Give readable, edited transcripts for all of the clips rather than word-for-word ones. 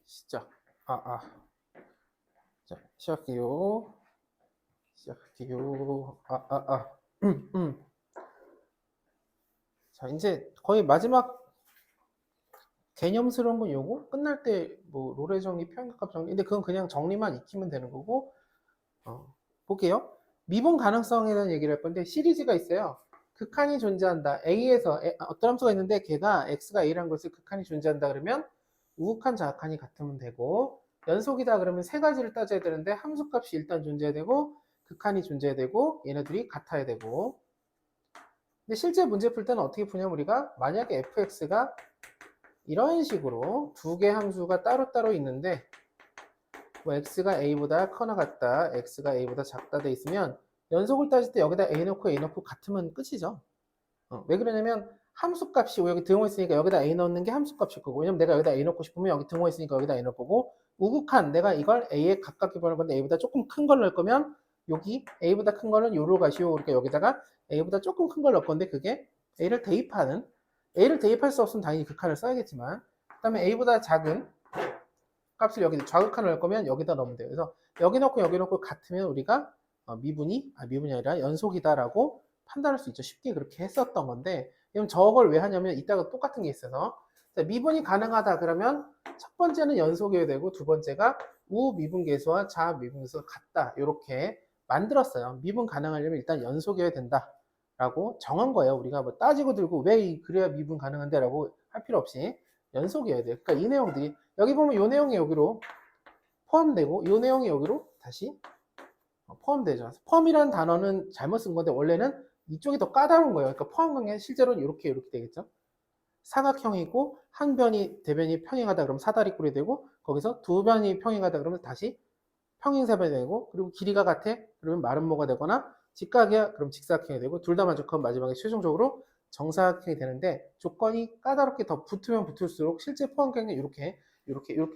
시작. 자, 시작해요. 시작할게요. 자, 이제 거의 마지막 개념스러운 건 요거? 끝날 때 뭐 롤의 정리, 평균값 정리. 근데 그건 그냥 정리만 익히면 되는 거고. 볼게요. 미분 가능성에 대한 얘기를 할 건데 시리즈가 있어요. 극한이 존재한다. A에서 어떤 함수가 있는데 걔가 X가 A라는 것을 극한이 존재한다 그러면 우극한 좌극한이 같으면 되고, 연속이다 그러면 세 가지를 따져야 되는데 함수값이 일단 존재해야 되고 극한이 존재해야 되고 얘네들이 같아야 되고. 근데 실제 문제 풀 때는 어떻게 푸냐면 우리가 만약에 fx가 이런 식으로 두 개 함수가 따로따로 있는데 뭐 x가 a보다 커나 같다, x가 a보다 작다 돼 있으면 연속을 따질 때 여기다 a 넣고 a 넣고 같으면 끝이죠. 왜 그러냐면 함수값이 여기 등호 있으니까 여기다 a 넣는 게 함수값일 거고, 왜냐면 내가 여기다 a 넣고 싶으면 여기 등호 있으니까 여기다 a 넣을 거고, 우극한 내가 이걸 a에 가깝게 보낼 건데 a보다 조금 큰 걸 넣을 거면 여기 a보다 큰 거는 요로 가시오. 그러니까 여기다가 a보다 조금 큰 걸 넣을 건데 그게 a를 대입할 수 없으면 당연히 극한을 써야겠지만, 그 다음에 a보다 작은 값을 여기 좌극한을 넣을 거면 여기다 넣으면 돼요. 그래서 여기 넣고 같으면 우리가 미분이 아니라 연속이다라고 판단할 수 있죠. 쉽게 그렇게 했었던 건데, 그럼 저걸 왜 하냐면 이따가 똑같은 게 있어서, 미분이 가능하다 그러면 첫 번째는 연속이어야 되고 두 번째가 우미분계수와 자미분계수가 같다, 이렇게 만들었어요. 미분 가능하려면 일단 연속이어야 된다라고 정한 거예요. 우리가 뭐 따지고 들고 왜 그래야 미분 가능한데 라고 할 필요 없이 연속이어야 돼요. 그러니까 이 내용들이 여기 보면 이 내용이 여기로 포함되고 이 내용이 여기로 다시 포함되죠. 포함이라는 단어는 잘못 쓴 건데 원래는 이쪽이 더 까다로운 거예요. 그러니까 포함 관계는 실제로는 이렇게 되겠죠. 사각형이고 한 변이 대변이 평행하다 그러면 사다리꼴이 되고, 거기서 두 변이 평행하다 그러면 다시 평행사변이 되고, 그리고 길이가 같아 그러면 마름모가 되거나 직각이야 그럼 직사각형이 되고, 둘 다 만족하면 마지막에 최종적으로 정사각형이 되는데, 조건이 까다롭게 더 붙으면 붙을수록 실제 포함 관계는 이렇게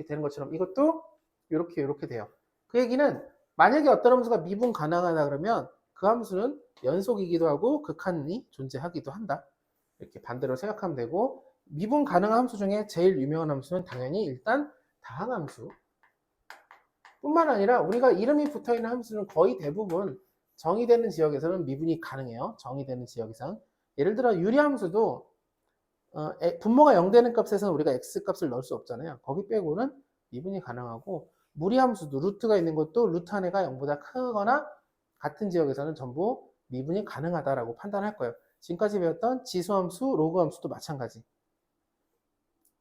되는 것처럼 이것도 이렇게 돼요. 그 얘기는 만약에 어떤 함수가 미분 가능하다 그러면 그 함수는 연속이기도 하고 극한이 존재하기도 한다, 이렇게 반대로 생각하면 되고, 미분 가능한 함수 중에 제일 유명한 함수는 당연히 일단 다항함수 뿐만 아니라 우리가 이름이 붙어있는 함수는 거의 대부분 정의되는 지역에서는 미분이 가능해요. 정의되는 지역에선. 예를 들어 유리함수도 분모가 0 되는 값에서는 우리가 x값을 넣을 수 없잖아요. 거기 빼고는 미분이 가능하고, 무리함수도 루트가 있는 것도 루트 한 해가 0보다 크거나 같은 지역에서는 전부 미분이 가능하다라고 판단할 거예요. 지금까지 배웠던 지수함수, 로그함수도 마찬가지.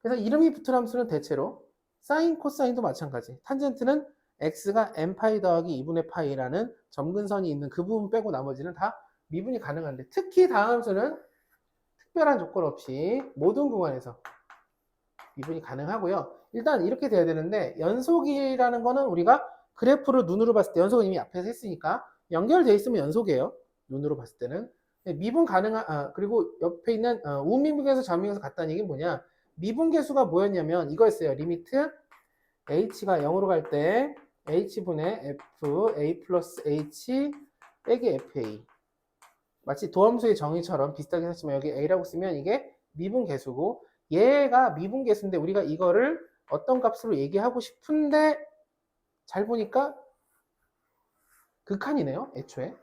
그래서 이름이 붙은 함수는 대체로 사인, 코사인도 마찬가지. 탄젠트는 x가 n파이 더하기 2분의 파이라는 점근선이 있는 그 부분 빼고 나머지는 다 미분이 가능한데, 특히 다함수는 특별한 조건 없이 모든 구간에서 미분이 가능하고요. 일단 이렇게 돼야 되는데, 연속이라는 거는 우리가 그래프를 눈으로 봤을 때, 연속은 이미 앞에서 했으니까 연결돼 있으면 연속이에요. 눈으로 봤을 때는. 미분 가능한, 그리고 옆에 있는 우미분계수, 좌미분계수 같다는 얘기는 뭐냐? 미분계수가 뭐였냐면 이거였어요. 리미트 h가 0으로 갈 때 h분의 f a 플러스 h 빼기 fa. 마치 도함수의 정의처럼 비슷하게 했지만 여기 a라고 쓰면 이게 미분계수고, 얘가 미분계수인데 우리가 이거를 어떤 값으로 얘기하고 싶은데 잘 보니까 극한이네요. 애초에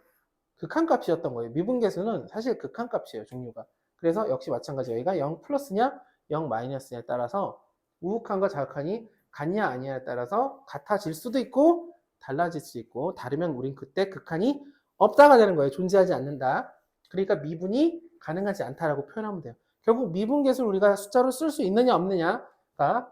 극한값이었던 거예요. 미분계수는 사실 극한값이에요, 종류가. 그래서 역시 마찬가지, 여기가 0 플러스냐 0 마이너스냐에 따라서 우극한과 자극한이 같냐 아니냐에 따라서 같아질 수도 있고 달라질 수 있고, 다르면 우린 그때 극한이 없다가 되는 거예요. 존재하지 않는다. 그러니까 미분이 가능하지 않다라고 표현하면 돼요. 결국 미분계수를 우리가 숫자로 쓸 수 있느냐 없느냐가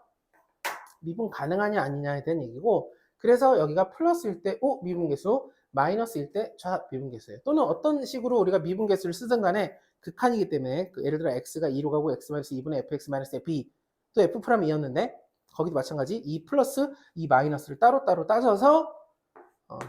미분 가능하냐 아니냐에 대한 얘기고, 그래서 여기가 플러스일 때 미분계수, 마이너스일 때 좌미분계수예요. 또는 어떤 식으로 우리가 미분계수를 쓰든 간에 극한이기 때문에 예를 들어 x가 2로 가고 x-2분의 fx f2, 또 f 프라임 2였는데 거기도 마찬가지 2 플러스 2 마이너스를 따로따로 따져서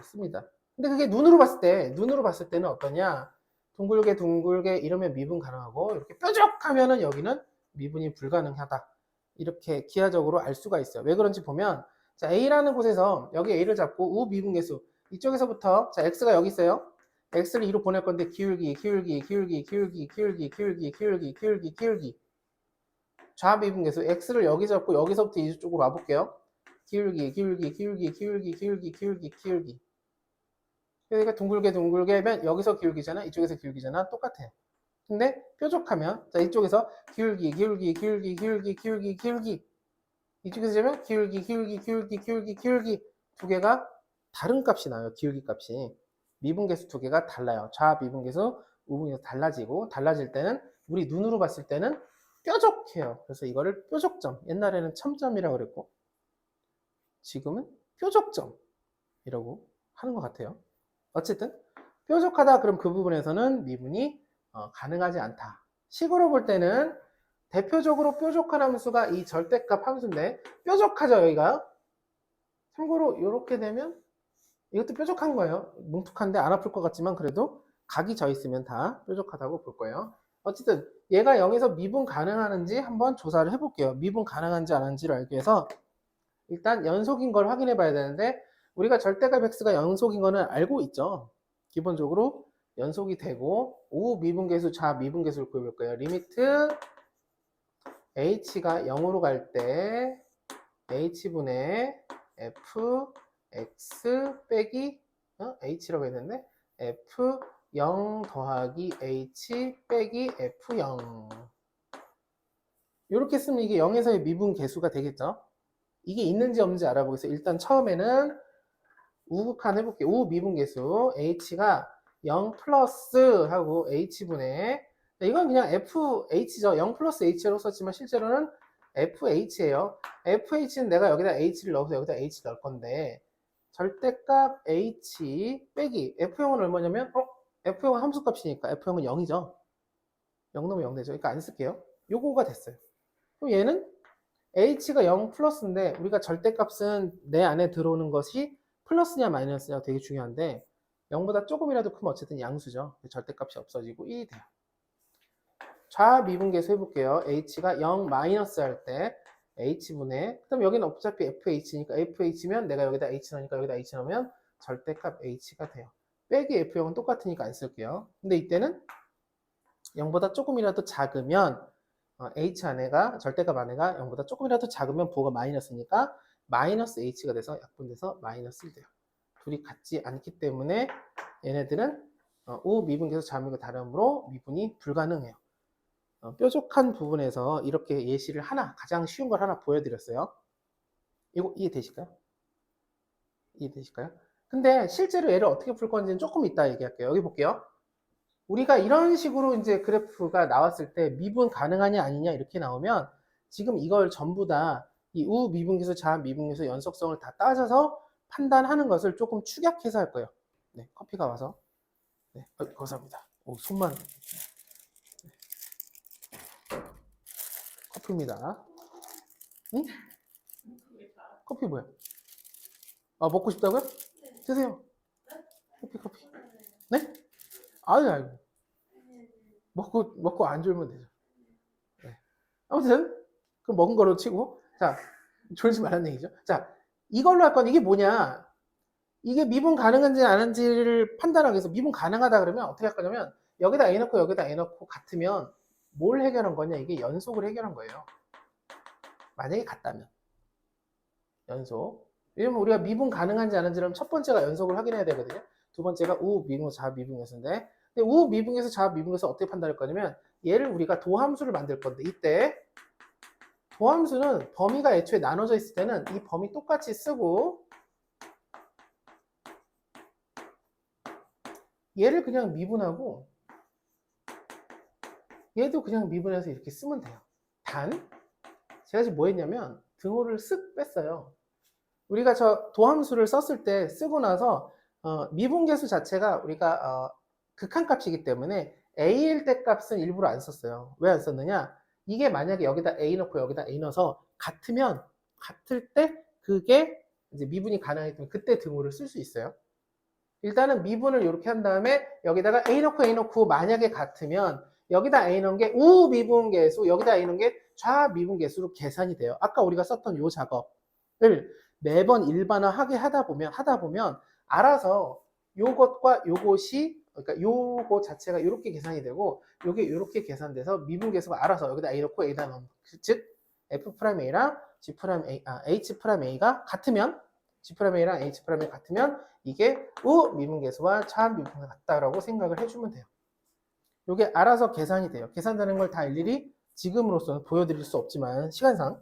씁니다. 근데 그게 눈으로 봤을 때는 어떠냐? 둥글게 이러면 미분 가능하고, 이렇게 뾰족하면은 여기는 미분이 불가능하다, 이렇게 기하적으로 알 수가 있어요. 왜 그런지 보면, 자, A라는 곳에서 여기 A를 잡고 우미분계수 이쪽에서부터, 자, X가 여기 있어요. X를 2로 보낼 건데 기울기 좌미분계수 X를 여기 잡고 여기서부터 이쪽으로 와볼게요. 기울기, 기울기, 기울기, 기울기, 기울기, 기울기, 기울기. 그러니까 둥글게 둥글게 하면 여기서 기울기잖아. 이쪽에서 기울기잖아. 똑같아요. 근데 뾰족하면 자 이쪽에서 기울기, 기울기, 기울기, 기울기, 기울기, 기울기. 이쪽에서 재면 기울기, 기울기, 기울기, 기울기, 기울기. 두 개가 다른 값이 나요. 기울기 값이. 미분계수 두 개가 달라요. 좌 미분계수, 우분계수 달라지고 달라질 때는 우리 눈으로 봤을 때는 뾰족해요. 그래서 이거를 뾰족점. 옛날에는 첨점이라고 그랬고 지금은 뾰족점이라고 하는 것 같아요. 어쨌든 뾰족하다 그럼 그 부분에서는 미분이 가능하지 않다. 식으로 볼 때는 대표적으로 뾰족한 함수가 이 절대값 함수인데 뾰족하죠 여기가. 참고로 이렇게 되면 이것도 뾰족한 거예요. 뭉툭한데 안 아플 것 같지만 그래도 각이 져 있으면 다 뾰족하다고 볼 거예요. 어쨌든 얘가 0에서 미분 가능하는지 한번 조사를 해볼게요. 미분 가능한지 안 하는지를 알기 위해서 일단 연속인 걸 확인해 봐야 되는데 우리가 절대값 x가 연속인 거는 알고 있죠. 기본적으로 연속이 되고 우미분계수 좌미분계수를 구해볼 거예요. 리미트 h가 0으로 갈 때 h분의 f x 빼기 h라고 했는데 f 0 더하기 h 빼기 f0 이렇게 쓰면 이게 0에서의 미분계수가 되겠죠. 이게 있는지 없는지 알아보겠습니다. 일단 처음에는 우극한 해볼게요. 우 미분계수 h가 0 플러스 하고 h분의 이건 그냥 fh죠. 0 플러스 h로 썼지만 실제로는 fh예요. fh는 내가 여기다 h를 넣어서 여기다 h 넣을 건데 절대값 h 빼기 f0은 얼마냐면 f0은 함수값이니까 f0은 0이죠. 0 넣으면 0 되죠. 그러니까 안 쓸게요. 요거가 됐어요. 그럼 얘는 h가 0 플러스인데 우리가 절대값은 내 안에 들어오는 것이 플러스냐 마이너스냐 되게 중요한데 0보다 조금이라도 크면 어쨌든 양수죠. 절대값이 없어지고 1이 돼요. 좌미분계수 해볼게요. h가 0 마이너스 할 때 h분의 그럼 여기는 어차피 fh니까 fh면 내가 여기다 h 넣으니까 여기다 h 넣으면 절대값 h가 돼요. 빼기 f0은 똑같으니까 안 쓸게요. 근데 이때는 0보다 조금이라도 작으면 h 안에가 절대값 안에가 0보다 조금이라도 작으면 부호가 마이너스니까 마이너스 h가 돼서 약분돼서 마이너스 1 돼요. 둘이 같지 않기 때문에 얘네들은 우미분계수 좌미분계수 다름으로 미분이 불가능해요. 뾰족한 부분에서 이렇게 예시를 하나 가장 쉬운 걸 하나 보여드렸어요. 이거 이해되실까요? 이해되실까요? 근데 실제로 얘를 어떻게 풀 건지는 조금 이따 얘기할게요. 여기 볼게요. 우리가 이런 식으로 이제 그래프가 나왔을 때 미분 가능하냐 아니냐 이렇게 나오면 지금 이걸 전부 다 이 우미분계수 좌미분계수 연속성을 다 따져서 판단하는 것을 조금 축약해서 할 거예요. 네, 커피가 와서. 네, 감사합니다. 오, 손만. 네. 커피입니다. 응? 커피 뭐야? 아, 먹고 싶다고요? 드세요. 커피. 네? 아유. 먹고 안 졸면 되죠. 네. 아무튼, 그럼 먹은 거로 치고, 자, 졸지 말라는 얘기죠. 자, 이걸로 할 건 이게 뭐냐? 이게 미분 가능한지 아닌지를 판단하기 위해서 미분 가능하다 그러면 어떻게 할 거냐면, 여기다 A 넣고 여기다 A 넣고 같으면 뭘 해결한 거냐? 이게 연속을 해결한 거예요. 만약에 같다면. 연속. 왜냐면 우리가 미분 가능한지 아닌지를 첫 번째가 연속을 확인해야 되거든요. 두 번째가 우미분계수 좌미분계수인데 근데 우미분계수 좌미분계수 어떻게 판단할 거냐면 얘를 우리가 도함수를 만들 건데 이때 도함수는 범위가 애초에 나눠져 있을 때는 이 범위 똑같이 쓰고 얘를 그냥 미분하고 얘도 그냥 미분해서 이렇게 쓰면 돼요. 단 제가 지금 뭐 했냐면 등호를 쓱 뺐어요. 우리가 저 도함수를 썼을 때 쓰고 나서 미분계수 자체가 우리가 극한값이기 때문에 A일 때 값은 일부러 안 썼어요. 왜 안 썼느냐? 이게 만약에 여기다 A 넣고 여기다 A 넣어서 같을 때 그게 이제 미분이 가능하기 때문에 그때 등호를 쓸 수 있어요. 일단은 미분을 이렇게 한 다음에 여기다가 A 넣고 A 넣고 만약에 같으면 여기다 A 넣은 게 우미분계수 여기다 A 넣은 게 좌미분계수로 계산이 돼요. 아까 우리가 썼던 요 작업을 매번 일반화하게 하다 보면 알아서 요것과 요것이 그러니까 요거 자체가 이렇게 계산이 되고 요게 이렇게 계산돼서 미분계수가 알아서 여기다 A 넣고 A다 넣는 즉 F'A랑 H'A가 같으면 G'A랑 H'A가 같으면 이게 미분계수와 차미분계수가 같다라고 생각을 해주면 돼요. 이게 알아서 계산이 돼요. 계산되는 걸 다 일일이 지금으로서는 보여드릴 수 없지만 시간상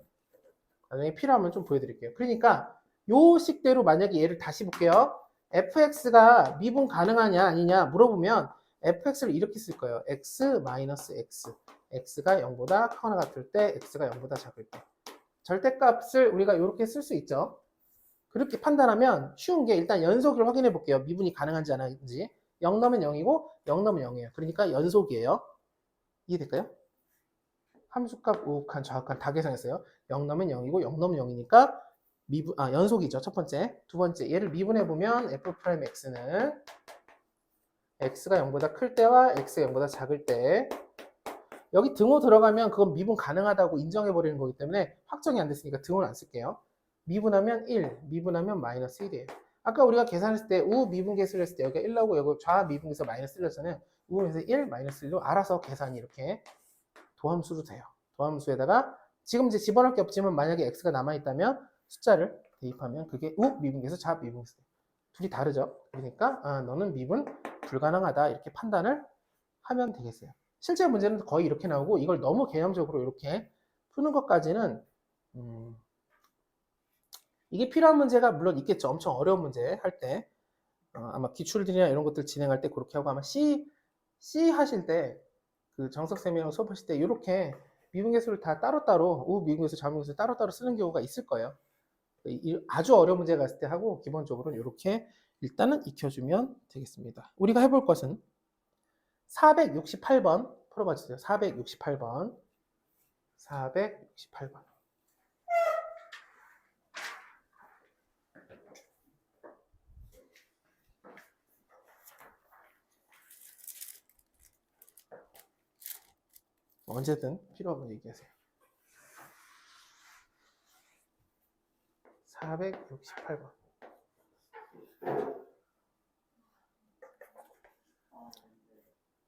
나중에 필요하면 좀 보여드릴게요. 그러니까 요 식대로 만약에 얘를 다시 볼게요. fx가 미분 가능하냐 아니냐 물어보면 fx를 이렇게 쓸 거예요. x-x. x가 0보다 크거나 같을 때, x가 0보다 작을 때. 절대값을 우리가 이렇게 쓸 수 있죠. 그렇게 판단하면 쉬운 게 일단 연속을 확인해 볼게요. 미분이 가능한지 안 하는지. 0 넣으면 0이고 0 넣으면 0이에요. 그러니까 연속이에요. 이해될까요? 함수값, 우극한, 좌극한 다 계산했어요. 0 넣으면 0이고 0 넣으면 0이니까 연속이죠. 첫 번째. 두 번째, 얘를 미분해 보면 f'x는 x가 0보다 클 때와 x가 0보다 작을 때 여기 등호 들어가면 그건 미분 가능하다고 인정해 버리는 거기 때문에 확정이 안 됐으니까 등호는 안 쓸게요. 미분하면 1, 미분하면 마이너스 1이에요. 아까 우리가 계산했을 때 미분계수를 했을 때 여기가 1 나오고 여기 좌미분계수 마이너스 1 였잖아요. 우에서 1, 마이너스 1로 알아서 계산이 이렇게 도함수로 돼요. 도함수에다가 지금 이제 집어넣을 게 없지만 만약에 x가 남아있다면 숫자를 대입하면 그게 미분계수, 좌미분계수. 둘이 다르죠. 그러니까 너는 미분 불가능하다 이렇게 판단을 하면 되겠어요. 실제 문제는 거의 이렇게 나오고 이걸 너무 개념적으로 이렇게 푸는 것까지는 이게 필요한 문제가 물론 있겠죠. 엄청 어려운 문제 할 때 아마 기출들이나 이런 것들 진행할 때 그렇게 하고 아마 C 하실 때 그 정석쌤이랑 수업하실 때 이렇게 미분계수를 다 따로따로 미분계수, 좌미분계수 따로따로 쓰는 경우가 있을 거예요. 아주 어려운 문제가 있을 때 하고 기본적으로 이렇게 일단은 익혀주면 되겠습니다. 우리가 해볼 것은 468번 풀어봐 주세요. 468번. 468번. 언제든 필요하면 얘기하세요. 468번.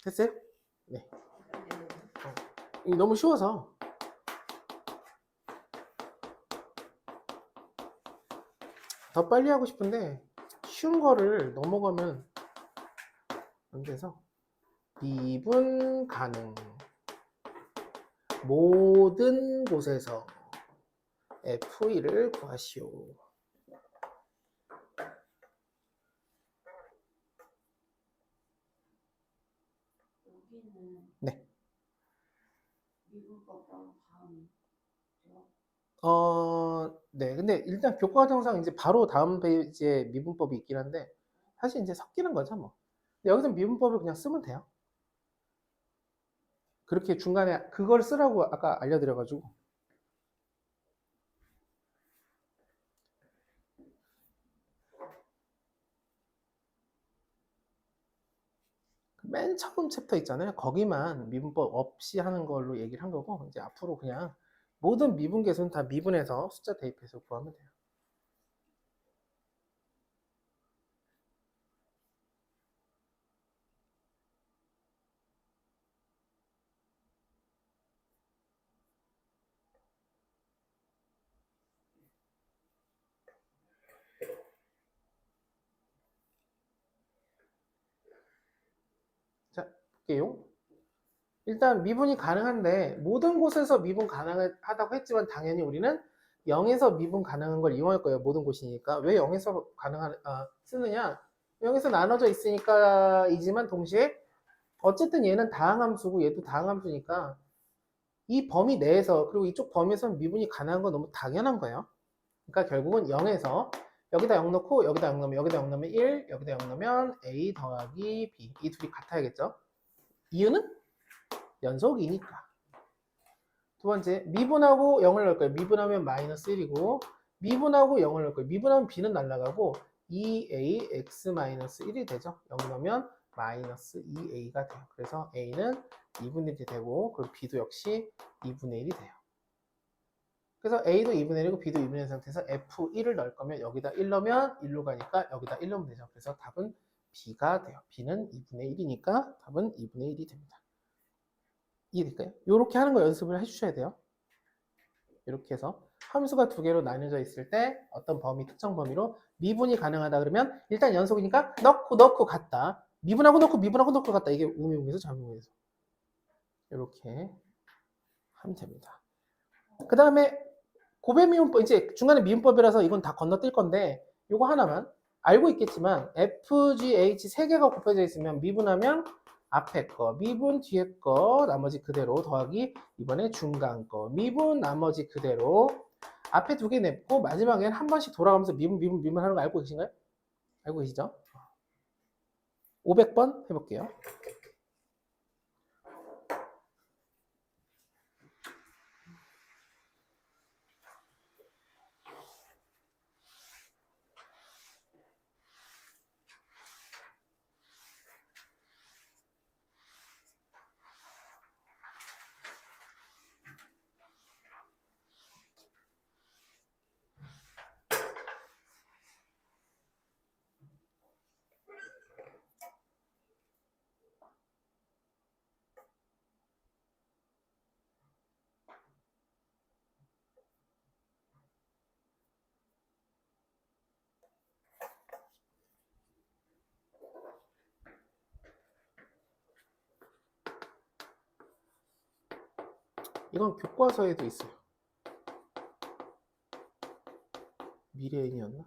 됐어요? 네. 이게 너무 쉬워서 더 빨리 하고 싶은데 쉬운 거를 넘어가면 안 돼서 미분 가능 모든 곳에서 F1을 구하시오. 네. 네. 근데 일단 교과정상 이제 바로 다음 페이지에 미분법이 있긴 한데 사실 이제 섞이는 거죠, 뭐. 여기서 미분법을 그냥 쓰면 돼요. 그렇게 중간에 그걸 쓰라고 아까 알려드려가지고. 맨 처음 챕터 있잖아요. 거기만 미분법 없이 하는 걸로 얘기를 한 거고 이제 앞으로 그냥 모든 미분계수는 다 미분해서 숫자 대입해서 구하면 돼요. 자, 볼게요. 일단 미분이 가능한데 모든 곳에서 미분 가능하다고 했지만 당연히 우리는 0에서 미분 가능한 걸 이용할 거예요. 모든 곳이니까. 왜 0에서 쓰느냐? 0에서 나눠져 있으니까 이지만 동시에 어쨌든 얘는 다항함수고 얘도 다항함수니까 이 범위 내에서 그리고 이쪽 범위에서는 미분이 가능한 건 너무 당연한 거예요. 그러니까 결국은 0에서 여기다 0 넣고 여기다 0 넣으면 여기다 0 넣으면 1, 여기다 0 넣으면 a 더하기 b 이 둘이 같아야겠죠. 이유는 연속이니까. 두 번째, 미분하고 0을 넣을 거예요. 미분하면 마이너스 1이고 미분하고 0을 넣을 거예요. 미분하면 b는 날라가고 2ax-1이 되죠. 0 넣으면 마이너스 2a가 돼요. 그래서 a는 2분의 1이 되고 그리고 b도 역시 2분의 1이 돼요. 그래서 a도 2분의 1이고 b도 2분의 1 상태에서 f1을 넣을 거면 여기다 1 넣으면 1로 가니까 여기다 1 넣으면 되죠. 그래서 답은 b가 돼요. b는 2분의 1이니까 답은 2분의 1이 됩니다. 이해될까요? 이렇게 하는 거 연습을 해주셔야 돼요. 이렇게 해서 함수가 두 개로 나뉘어져 있을 때 어떤 범위, 특정 범위로 미분이 가능하다 그러면 일단 연속이니까 넣고 같다. 미분하고 넣고 같다. 이게 우미분에서 좌미분에서 이렇게 하면 됩니다. 그 다음에 고배미분법, 이제 중간에 미분법이라서 이건 다 건너뛸 건데 이거 하나만 알고 있겠지만 FGH 세 개가 곱해져 있으면 미분하면 앞에 거, 미분 뒤에 거, 나머지 그대로 더하기 이번에 중간 거, 미분 나머지 그대로 앞에 두 개 냅고 마지막엔 한 번씩 돌아가면서 미분 하는 거 알고 계신가요? 알고 계시죠? 500번 해볼게요. 이건 교과서에도 있어요. 미래인이었나?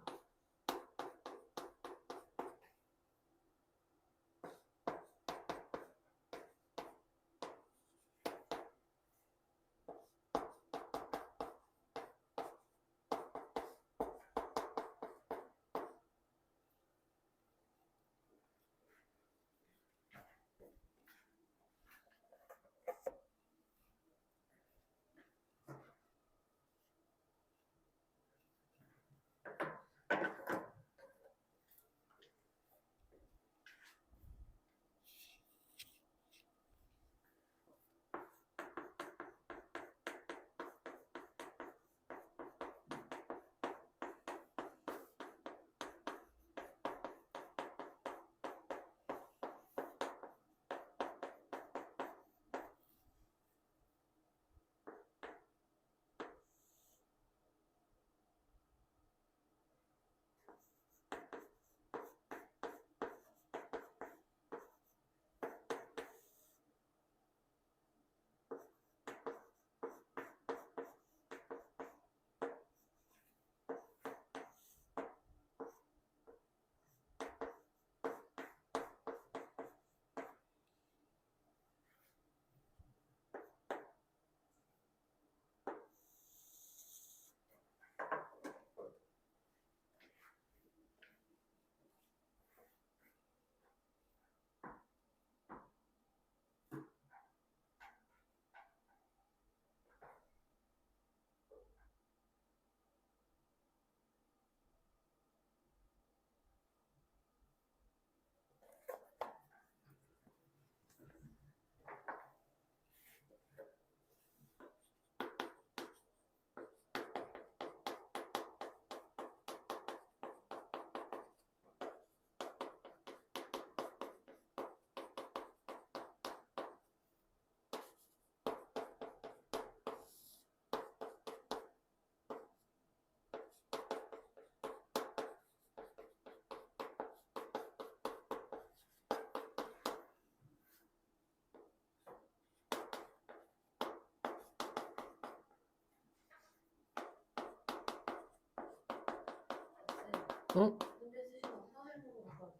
응?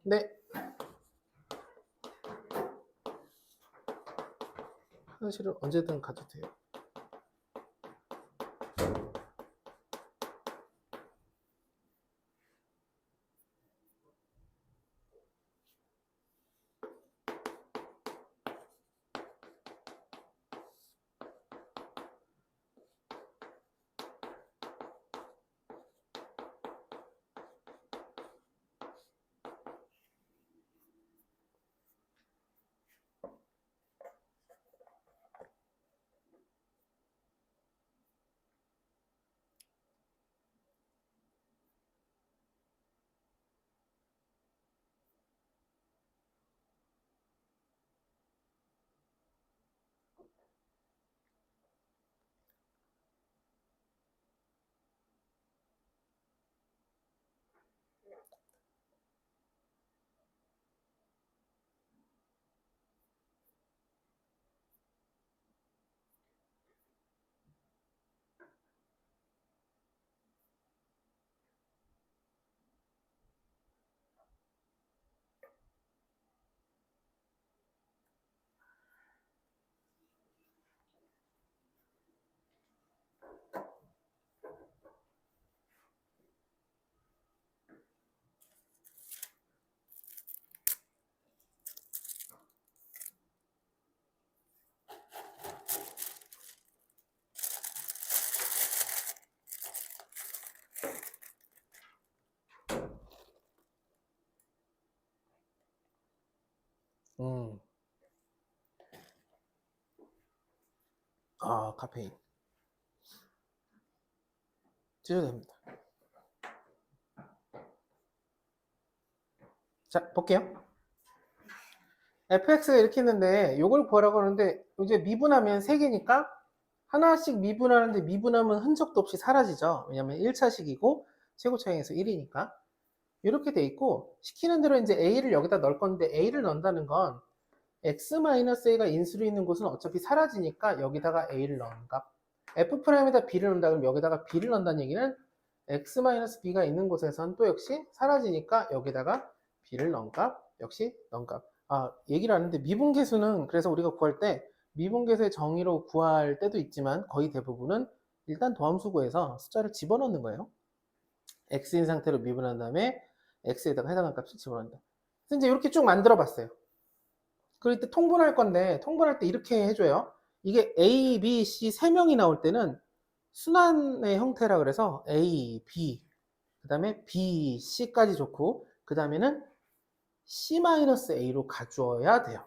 네. 화장실은 언제든 가도 돼요. 음. 카페인. 드셔도 됩니다. 자, 볼게요. fx가 이렇게 있는데 이걸 구하라고 하는데 이제 미분하면 3개니까 하나씩 미분하는데 미분하면 흔적도 없이 사라지죠. 왜냐면 1차식이고 최고차항에서 1이니까. 이렇게 돼 있고 시키는 대로 이제 a를 여기다 넣을 건데 a를 넣는다는 건 x-a가 인수로 있는 곳은 어차피 사라지니까 여기다가 a를 넣은 값. f'에다 b를 넣는다 그러면 여기다가 b를 넣는다는 얘기는 x-b가 있는 곳에선 또 역시 사라지니까 여기다가 b를 넣은 값, 역시 넣은 값. 얘기를 하는데 미분계수는 그래서 우리가 구할 때 미분계수의 정의로 구할 때도 있지만 거의 대부분은 일단 도함수 구해서 숫자를 집어넣는 거예요. x인 상태로 미분한 다음에 x에다가 해당하는 값을 집어넣는다. 그래서 이제 이렇게 쭉 만들어 봤어요. 그럴 때 통분할 건데 통분할 때 이렇게 해줘요. 이게 A, B, C 3명이 나올 때는 순환의 형태라 그래서 A, B, 그 다음에 B, C까지 좋고 그 다음에는 C-A로 가져야 돼요.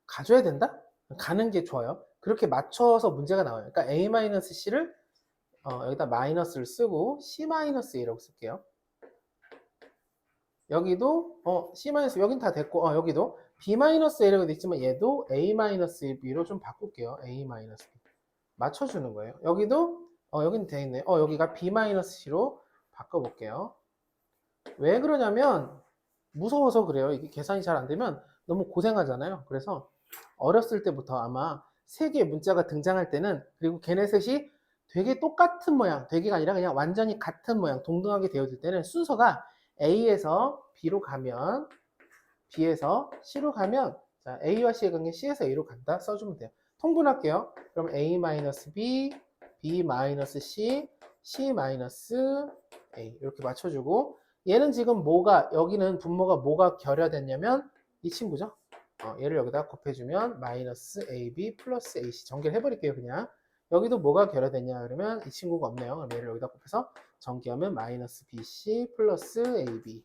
가져야 된다? 가는 게 좋아요. 그렇게 맞춰서 문제가 나와요. 그러니까 A-C를 여기다 마이너스를 쓰고 C-A라고 쓸게요. 여기도 C- 여긴 다 됐고 여기도 B-A라고 돼 있지만 얘도 A-B로 좀 바꿀게요. A-B 맞춰주는 거예요. 여기도 여긴 돼 있네. 여기가 B-C로 바꿔볼게요. 왜 그러냐면 무서워서 그래요. 이게 계산이 잘 안 되면 너무 고생하잖아요. 그래서 어렸을 때부터 아마 세 개의 문자가 등장할 때는 그리고 걔네 셋이 되게 똑같은 모양, 되게가 아니라 그냥 완전히 같은 모양, 동등하게 되어질 때는 순서가 A에서 B로 가면 B에서 C로 가면 자, A와 C의 관계 C에서 A로 간다 써주면 돼요. 통분할게요. 그럼 A-B, B-C, C-A 이렇게 맞춰주고 얘는 지금 뭐가 여기는 분모가 뭐가 결여됐냐면 이 친구죠. 얘를 여기다 곱해주면 마이너스 AB 플러스 AC 전개를 해버릴게요 그냥. 여기도 뭐가 결여됐냐 그러면 이 친구가 없네요. 그럼 얘를 여기다 곱해서 전개하면 마이너스 BC 플러스 AB.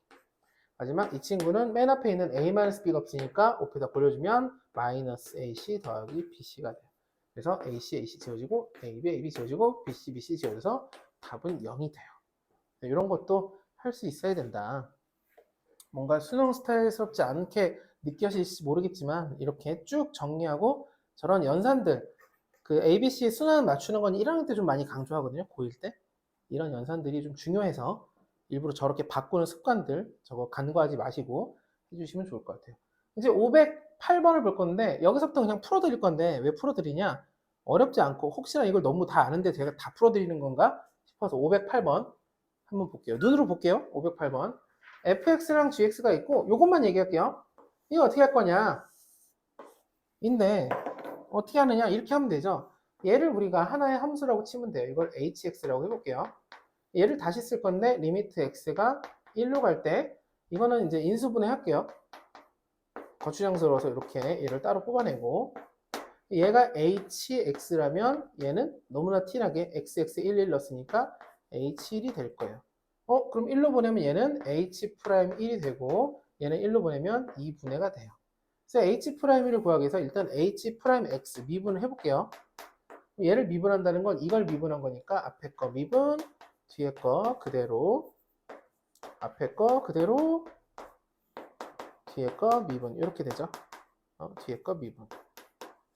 마지막 이 친구는 맨 앞에 있는 A-B가 없으니까 옆에다 돌려주면 마이너스 AC 더하기 BC가 돼요. 그래서 AC, AC 지워지고 AB, AB 지워지고 BC, BC 지워져서 답은 0이 돼요. 이런 것도 할 수 있어야 된다. 뭔가 수능 스타일스럽지 않게 느껴질지 모르겠지만 이렇게 쭉 정리하고 저런 연산들 그 ABC 순환 맞추는 건 1학년 때 좀 많이 강조하거든요. 고1 때. 이런 연산들이 좀 중요해서 일부러 저렇게 바꾸는 습관들 저거 간과하지 마시고 해주시면 좋을 것 같아요. 이제 508번을 볼 건데 여기서부터 그냥 풀어드릴 건데 왜 풀어드리냐? 어렵지 않고 혹시나 이걸 너무 다 아는데 제가 다 풀어드리는 건가 싶어서 508번 한번 볼게요. 눈으로 볼게요. 508번. fx랑 gx가 있고 이것만 얘기할게요. 이거 어떻게 할 거냐? 인데 어떻게 하느냐? 이렇게 하면 되죠. 얘를 우리가 하나의 함수라고 치면 돼요. 이걸 hx라고 해볼게요. 얘를 다시 쓸 건데 리미트 x가 1로 갈 때 이거는 이제 인수분해 할게요. 거추장스러워서 이렇게 얘를 따로 뽑아내고 얘가 hx라면 얘는 너무나 티나게 xx11 넣었으니까 h1이 될 거예요. 그럼 1로 보내면 얘는 h'1이 되고 얘는 1로 보내면 2분해가 돼요. 그래서 h'1을 구하기 위해서 일단 h'x 미분을 해볼게요. 얘를 미분한다는 건 이걸 미분한 거니까 앞에 거 미분, 뒤에 거 그대로, 앞에 거 그대로, 뒤에 거 미분 이렇게 되죠. 뒤에 거 미분.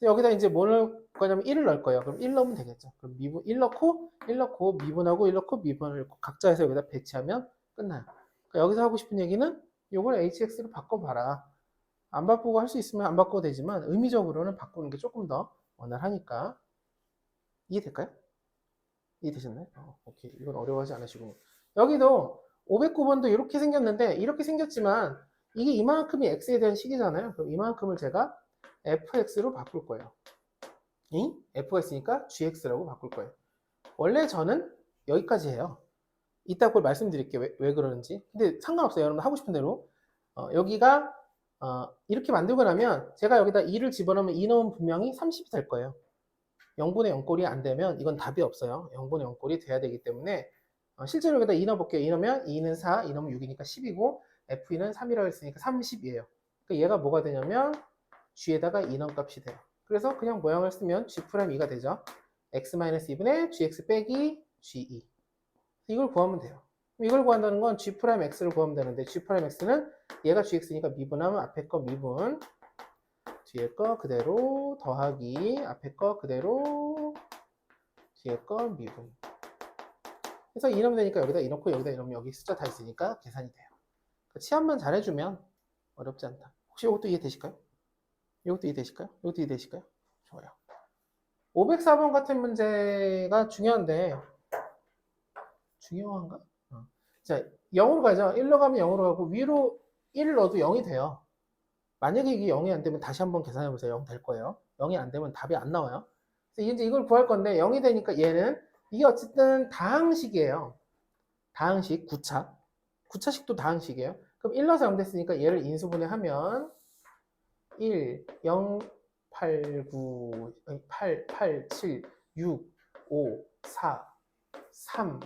여기다 이제 뭐 넣을 거냐면 1을 넣을 거예요. 그럼 1 넣으면 되겠죠. 그럼 미분 1 넣고 1 넣고 미분하고 1 넣고 미분을 넣고 각자 해서 여기다 배치하면 끝나요. 그러니까 여기서 하고 싶은 얘기는 이걸 hx로 바꿔봐라. 안 바꾸고 할 수 있으면 안 바꿔도 되지만 의미적으로는 바꾸는 게 조금 더 원활하니까. 이해될까요? 이해되셨나요? 오케이. 이건 어려워하지 않으시군요. 여기도 509번도 이렇게 생겼는데 이렇게 생겼지만 이게 이만큼이 x에 대한 식이잖아요. 그럼 이만큼을 제가 fx로 바꿀 거예요. f가 있으니까 gx라고 바꿀 거예요. 원래 저는 여기까지 해요. 이따 그걸 말씀드릴게요. 왜 그러는지. 근데 상관없어요. 여러분 하고 싶은 대로. 여기가 이렇게 만들고 나면 제가 여기다 2를 집어넣으면 2 넣으면 분명히 30이 될 거예요. 0분의 0꼴이 안 되면 이건 답이 없어요. 0분의 0꼴이 돼야 되기 때문에 실제로 여기다 2 넣어볼게요. 2 넣으면 2는 4, 2 넣으면 6이니까 10이고 F2는 3이라고 했으니까 30이에요. 그러니까 얘가 뭐가 되냐면 g에다가 인원값이 돼요. 그래서 그냥 모양을 쓰면 g'2가 되죠. x-2분의 gx 빼기 ge. 이걸 구하면 돼요. 이걸 구한다는 건 g'x를 구하면 되는데 g'x는 얘가 gx니까 미분하면 앞에 거 미분, 뒤에 거 그대로 더하기 앞에 거 그대로 뒤에 거 미분. 그래서 이러면 되니까 여기다 이놓고 여기다 이러면 여기 숫자 다 있으니까 계산이 돼요. 치환만 잘해주면 어렵지 않다. 혹시 이것도 이해되실까요? 이것도 이해되실까요? 이것도 이해되실까요? 좋아요. 504번 같은 문제가 중요한데 중요한가? 자, 0으로 가죠. 1로 가면 0으로 가고 위로 1 넣어도 0이 돼요. 만약에 이게 0이 안 되면 다시 한번 계산해 보세요. 0 될 거예요. 0이 안 되면 답이 안 나와요. 그래서 이제 이걸 구할 건데 0이 되니까 얘는 이게 어쨌든 다항식이에요. 다항식 9차. 9차식도 다항식이에요. 그럼 1 넣어서 0 됐으니까 얘를 인수분해하면 1, 0, 8, 9, 8, 8, 7, 6, 5, 4, 3,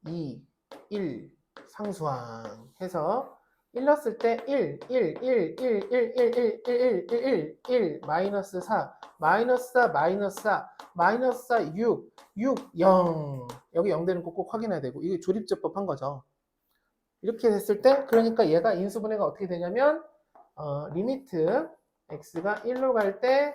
2, 1 상수항 해서 1 넣었을 때 1, 1, 1, 1, 1, 1, 1, 1, 1, 1, 1, 마이너스 4, 마이너스 4, 마이너스 4, 마이너스 4, 6, 6, 0. 여기 0 되는 거 꼭 확인해야 되고, 이게 조립제법 한 거죠. 이렇게 됐을 때, 그러니까 얘가 인수분해가 어떻게 되냐면, 리미트 x가 1로 갈 때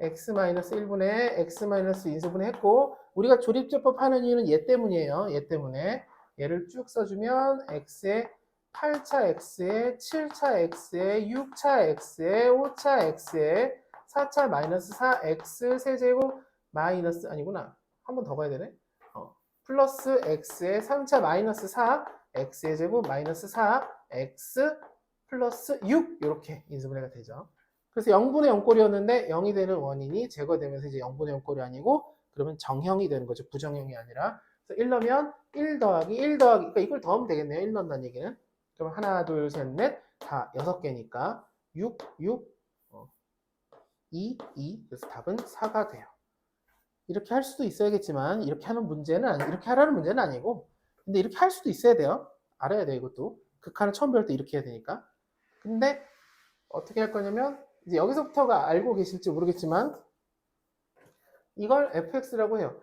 x-1분의 x- 인수분해 했고, 우리가 조립제법 하는 이유는 얘 때문이에요. 얘 때문에. 얘를 쭉 써주면 x에 8차 x에 7차 x에 6차 x에 5차 x에 4차 마이너스 4x 세제곱 마이너스 아니구나. 한 번 더 가야 되네. 플러스 x에 3차 마이너스 4 x의 제곱 마이너스 4 x 플러스 6 이렇게 인수분해가 되죠. 그래서 0분의 0꼴이었는데 0이 되는 원인이 제거되면서 이제 0분의 0꼴이 아니고 그러면 정형이 되는 거죠. 부정형이 아니라. 그래서 1 넣으면 1 더하기 1 더하기 그러니까 이걸 더하면 되겠네요. 1 넣는다는 얘기는. 그럼 하나, 둘, 셋, 넷 다 6개니까 6, 6, 2, 2 그래서 답은 4가 돼요. 이렇게 할 수도 있어야겠지만 이렇게 하는 문제는 이렇게 하라는 문제는 아니고 근데 이렇게 할 수도 있어야 돼요. 알아야 돼요. 이것도. 극한을 처음 배울 때 이렇게 해야 되니까. 근데 어떻게 할 거냐면 이제 여기서부터가 알고 계실지 모르겠지만 이걸 fx라고 해요.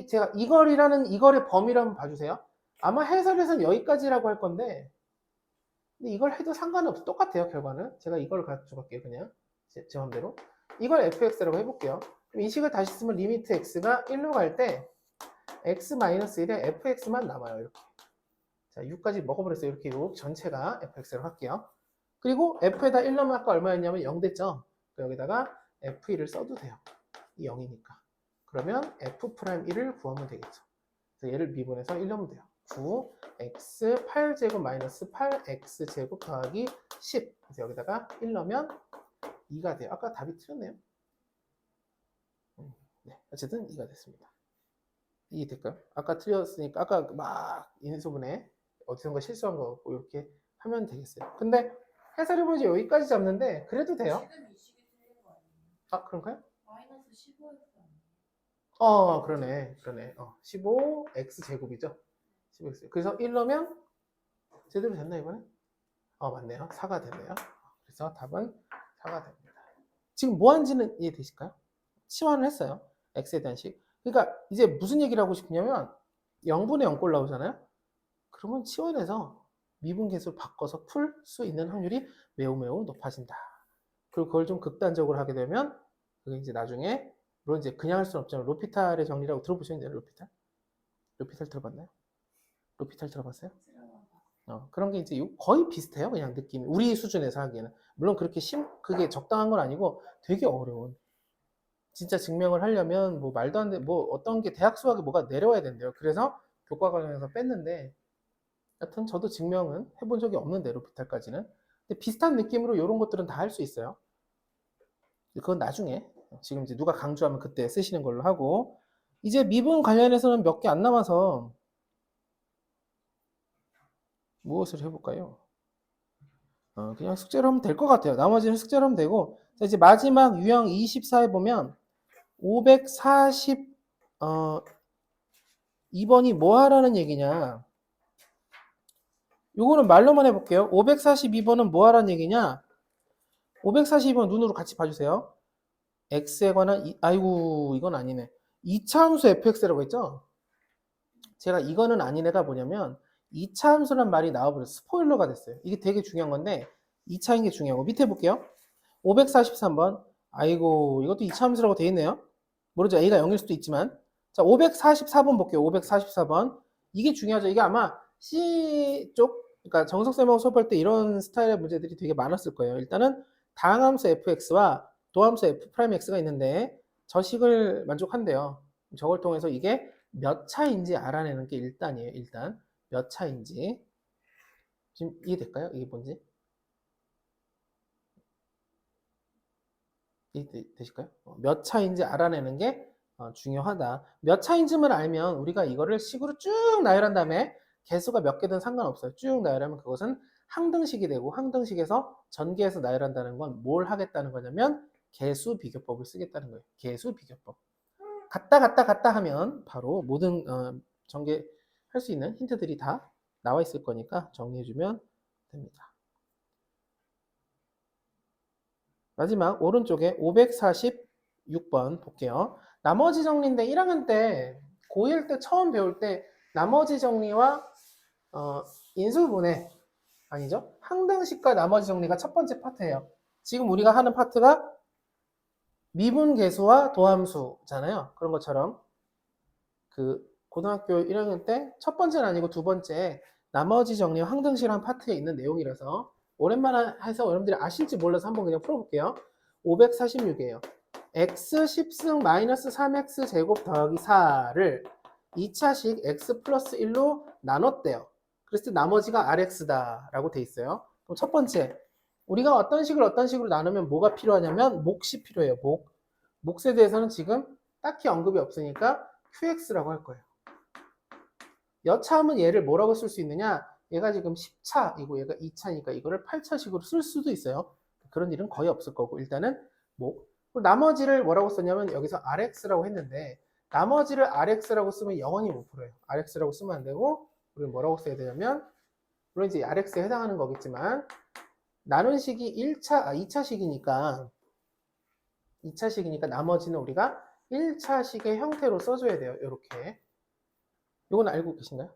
제가 이걸이라는 이걸의 범위를 한번 봐주세요. 아마 해설에서는 여기까지라고 할 건데 근데 이걸 해도 상관없어. 똑같아요. 결과는. 제가 이걸 가져갈게요. 그냥 제 마음대로. 이걸 fx라고 해볼게요. 그럼 이 식을 다시 쓰면 리미트 x가 1로 갈 때 x-1에 fx만 남아요. 이렇게. 자, 6까지 먹어버렸어요. 이렇게 6 전체가 fx라고 할게요. 그리고 f에다 1 넣으면 아까 얼마였냐면 0 됐죠? 여기다가 f1을 써도 돼요. 이 0이니까. 그러면 f'1을 구하면 되겠죠. 그래서 얘를 미분해서 1 넣으면 돼요. 9, x 8제곱 마이너스 8x제곱 더하기 10. 그래서 여기다가 1 넣으면 2가 돼요. 아까 답이 틀렸네요. 네, 어쨌든 2가 됐습니다. 이해될까요? 아까 틀렸으니까 아까 막 인수분해 어디선가 실수한 거 같고 이렇게 하면 되겠어요. 근데 해설해보면 이제 여기까지 잡는데 그래도 돼요. 지금 이 식이 틀린 거 아니에요? 아 그런가요? 마이너스 15x 아니에요? 그러네. 15x 제곱이죠. 15x. 그래서 1 넣으면 제대로 됐나 이번에? 맞네요. 4가 됐네요. 그래서 답은 4가 됩니다. 지금 뭐 한지는 이해되실까요? 치환을 했어요. x에 대한 식. 그러니까 이제 무슨 얘기를 하고 싶냐면 0분의 0꼴 나오잖아요. 그러면 치환해서 미분계수를 바꿔서 풀 수 있는 확률이 매우 매우 높아진다. 그리고 그걸 좀 극단적으로 하게 되면 그게 이제 나중에 물론 이제 그냥 할 수는 없지만 로피탈의 정리라고 들어보시면 돼요. 로피탈. 로피탈 들어봤나요? 로피탈 들어봤어요? 그런 게 이제 거의 비슷해요. 그냥 느낌이. 우리 수준에서 하기에는. 물론 그렇게 그게 적당한 건 아니고 되게 어려운. 진짜 증명을 하려면 뭐 말도 안 돼, 뭐 어떤 게 대학 수학에 뭐가 내려와야 된대요. 그래서 교과 과정에서 뺐는데 여튼 저도 증명은 해본 적이 없는데 로피탈까지는. 근데 비슷한 느낌으로 이런 것들은 다 할 수 있어요. 그건 나중에 지금 이제 누가 강조하면 그때 쓰시는 걸로 하고 이제 미분 관련해서는 몇 개 안 남아서 무엇을 해볼까요? 그냥 숙제로 하면 될 것 같아요. 나머지는 숙제로 하면 되고 자, 이제 마지막 유형 24에 보면 540 2번이 뭐 하라는 얘기냐 요거는 말로만 해볼게요. 542번은 뭐 하라는 얘기냐? 542번 눈으로 같이 봐주세요. x에 관한 아이고 이건 아니네. 2차 함수 fx라고 했죠? 제가 이거는 아니네가 뭐냐면 2차 함수란 말이 나와버렸어요. 스포일러가 됐어요. 이게 되게 중요한 건데 2차인 게 중요하고 밑에 볼게요. 543번 아이고 이것도 2차 함수라고 돼 있네요. 모르죠. a가 0일 수도 있지만 자 544번 볼게요. 544번 이게 중요하죠. 이게 아마 C 쪽 그러니까 정석쌤하고 수업할 때 이런 스타일의 문제들이 되게 많았을 거예요. 일단은 다항함수 fx와 도함수 f'x가 있는데 저 식을 만족한대요. 저걸 통해서 이게 몇 차인지 알아내는 게 일단이에요. 일단 몇 차인지 지금 이해될까요? 이게 뭔지 이해되실까요? 몇 차인지 알아내는 게 중요하다. 몇 차인지만 알면 우리가 이거를 식으로 쭉 나열한 다음에 개수가 몇 개든 상관없어요. 쭉 나열하면 그것은 항등식이 되고 항등식에서 전개해서 나열한다는 건 뭘 하겠다는 거냐면 개수 비교법을 쓰겠다는 거예요. 개수 비교법. 갔다 하면 바로 모든 전개할 수 있는 힌트들이 다 나와 있을 거니까 정리해주면 됩니다. 마지막 오른쪽에 546번 볼게요. 나머지 정리인데 1학년 때 고1 때 처음 배울 때 나머지 정리와 인수분해 아니죠? 항등식과 나머지 정리가 첫 번째 파트예요. 지금 우리가 하는 파트가 미분계수와 도함수잖아요. 그런 것처럼 그 고등학교 1학년 때 첫 번째는 아니고 두 번째 나머지 정리와 항등식이라는 파트에 있는 내용이라서 오랜만에 해서 여러분들이 아실지 몰라서 한번 그냥 풀어볼게요. 546이에요. x 10승 마이너스 3x 제곱 더하기 4를 2차식 x 플러스 1로 나눴대요. 그래서 나머지가 rx다 라고 돼 있어요. 그럼 첫 번째 우리가 어떤 식으로 나누면 뭐가 필요하냐면 몫이 필요해요. 몫에 대해서는 지금 딱히 언급이 없으니까 qx라고 할 거예요. 여차하면 얘를 뭐라고 쓸 수 있느냐? 얘가 지금 10차이고 얘가 2차니까 이거를 8차식으로 쓸 수도 있어요. 그런 일은 거의 없을 거고 일단은 뭐 나머지를 뭐라고 썼냐면 여기서 rx라고 했는데 나머지를 rx라고 쓰면 영원히 못 풀어요. rx라고 쓰면 안 되고 우리는 뭐라고 써야 되냐면 물론 이제 rx에 해당하는 거겠지만 나눈 식이 2차식이니까 나머지는 우리가 1차식의 형태로 써줘야 돼요. 이렇게. 이건 알고 계신가요?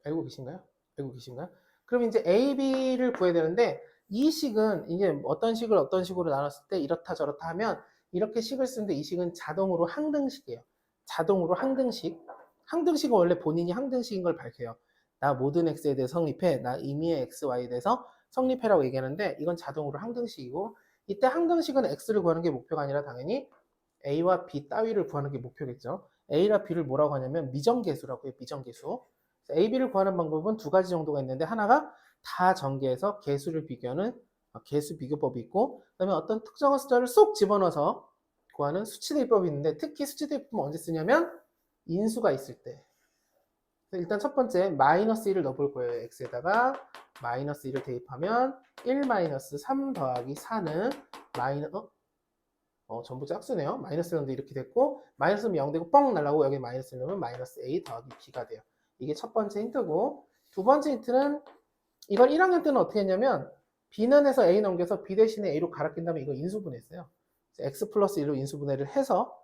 알고 계신가요? 그럼 이제 A, B를 구해야 되는데 이 식은 이제 어떤 식으로 나눴을 때 이렇다 저렇다 하면 이렇게 식을 쓰는데 이 식은 자동으로 항등식이에요. 자동으로 항등식. 항등식은 원래 본인이 항등식인 걸 밝혀요. 나 모든 x에 대해 성립해. 나 임의의 x, y에 대해서 성립해라고 얘기하는데 이건 자동으로 항등식이고 이때 항등식은 x를 구하는 게 목표가 아니라 당연히 a와 b 따위를 구하는 게 목표겠죠. a와 b를 뭐라고 하냐면 미정계수라고 해요. 미정계수. a, b를 구하는 방법은 두 가지 정도가 있는데 하나가 다 전개해서 개수를 비교하는 개수 비교법이 있고 그다음에 어떤 특정한 숫자를 쏙 집어넣어서 구하는 수치대입법이 있는데 특히 수치대입법은 언제 쓰냐면 인수가 있을 때. 일단 첫 번째 마이너스 1을 넣어볼 거예요. x에다가 마이너스 1을 대입하면 1 마이너스 3 더하기 4는 전부 짝수네요. 마이너스 넣는데 이렇게 됐고 마이너스는 0 되고 뻥 날라고 여기 마이너스 넣으면 마이너스 a 더하기 b가 돼요. 이게 첫 번째 힌트고 두 번째 힌트는 이걸 1학년 때는 어떻게 했냐면 b는 해서 a 넘겨서 b 대신에 a로 갈아 낀 다음에 이거 인수분해했어요. x 플러스 1로 인수분해를 해서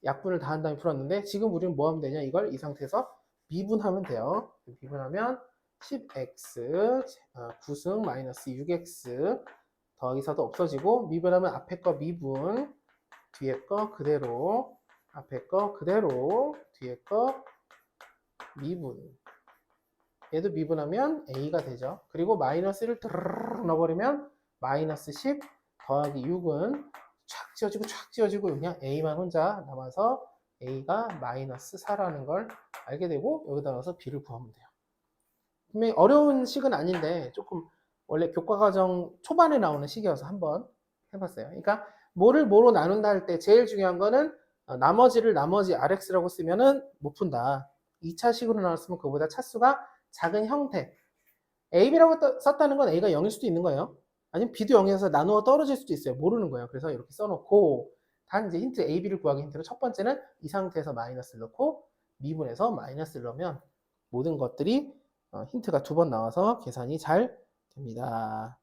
약분을 다 한 다음에 풀었는데 지금 우리는 뭐 하면 되냐 이걸 이 상태에서 미분하면 돼요. 미분하면 10x 9승 마이너스 6x 더하기 4도 없어지고 미분하면 앞에 거 미분 뒤에 거 그대로 앞에 거 그대로 뒤에 거 미분 얘도 미분하면 a가 되죠. 그리고 마이너스를 드르르 넣어버리면 마이너스 10 더하기 6은 쫙 지워지고 그냥 a만 혼자 남아서 a가 마이너스 4라는 걸 알게 되고 여기다 넣어서 b를 구하면 돼요. 분명히 어려운 식은 아닌데 조금 원래 교과과정 초반에 나오는 식이어서 한번 해봤어요. 그러니까 뭐를 뭐로 나눈다 할 때 제일 중요한 거는 나머지를 나머지 rx라고 쓰면은 못 푼다. 2차식으로 나눴으면 그보다 차수가 작은 형태. ab라고 썼다는 건 a가 0일 수도 있는 거예요. 아니면 b도 0에서 나누어 떨어질 수도 있어요. 모르는 거예요. 그래서 이렇게 써놓고 단 이제 힌트 ab를 구하기 힌트로 첫 번째는 이 상태에서 마이너스를 넣고 미분해서 마이너스를 넣으면 모든 것들이 힌트가 2번 나와서 계산이 잘 됩니다.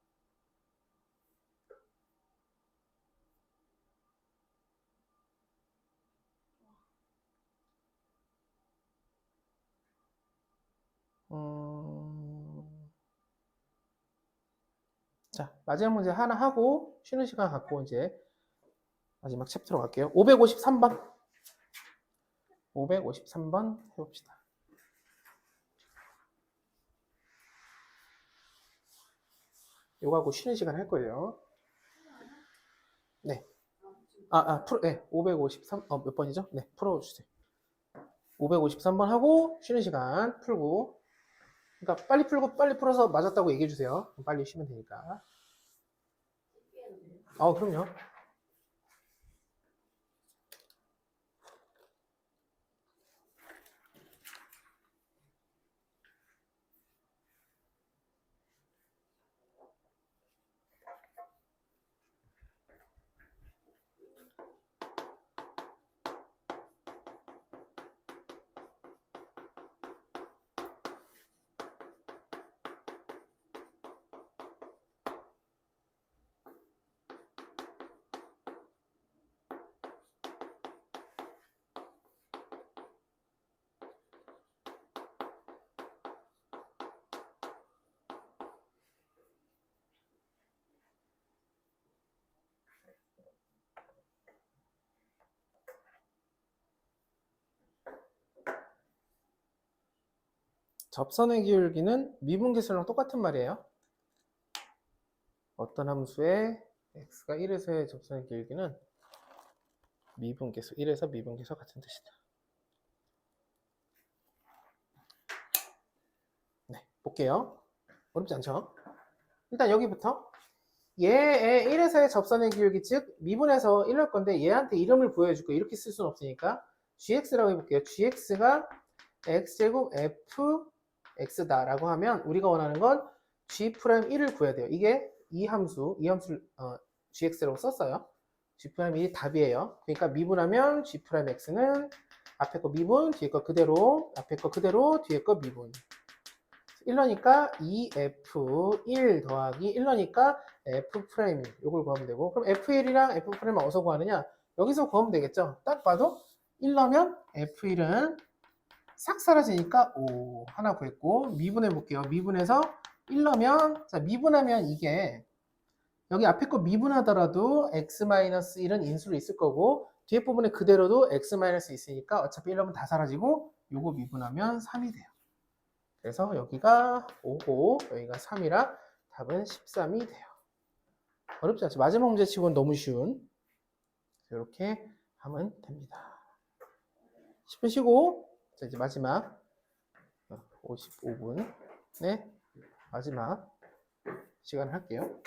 자, 마지막 문제 하나 하고 쉬는 시간 갖고 이제 마지막 챕터로 갈게요. 553번. 553번 해봅시다. 요거하고 쉬는 시간 할 거예요. 네. 네. 553, 몇 번이죠? 네, 풀어주세요. 553번 하고 쉬는 시간 풀고. 그러니까 빨리 풀고 빨리 풀어서 맞았다고 얘기해주세요. 빨리 쉬면 되니까. 그럼요. 접선의 기울기는 미분계수랑 똑같은 말이에요. 어떤 함수의 x가 1에서의 접선의 기울기는 미분계수, 1에서 미분계수 같은 뜻이다. 네, 볼게요. 어렵지 않죠? 일단 여기부터 얘의 1에서의 접선의 기울기, 즉 미분에서 1할 건데 얘한테 이름을 부여해줄게요. 이렇게 쓸 수는 없으니까 gx라고 해볼게요. gx가 x제곱 fx다 라고 하면 우리가 원하는 건 g'1을 구해야 돼요. 이게 이 함수를 gx라고 썼어요. g'1이 답이에요. 그러니까 미분하면 g'x는 앞에 거 미분, 뒤에 거 그대로, 앞에 거 그대로, 뒤에 거 미분. 1러니까 2f1 더하기 1러니까 f', 요걸 구하면 되고, 그럼 f1이랑 f'을 어디서 구하느냐? 여기서 구하면 되겠죠? 딱 봐도 1러면 f1은 싹 사라지니까 5 하나 구했고, 미분해 볼게요. 미분해서 1러면, 자, 미분하면 이게 여기 앞에 거 미분하더라도 x-1은 인수로 있을 거고, 뒤에 부분에 그대로도 x- 있으니까 어차피 1러면 다 사라지고, 요거 미분하면 3이 돼요. 그래서 여기가 5고 여기가 3이라 답은 13이 돼요. 어렵지 않죠? 마지막 문제 치고는 너무 쉬운. 이렇게 하면 됩니다. 10분 쉬고 자, 이제 마지막 55분 네 마지막 시간을 할게요.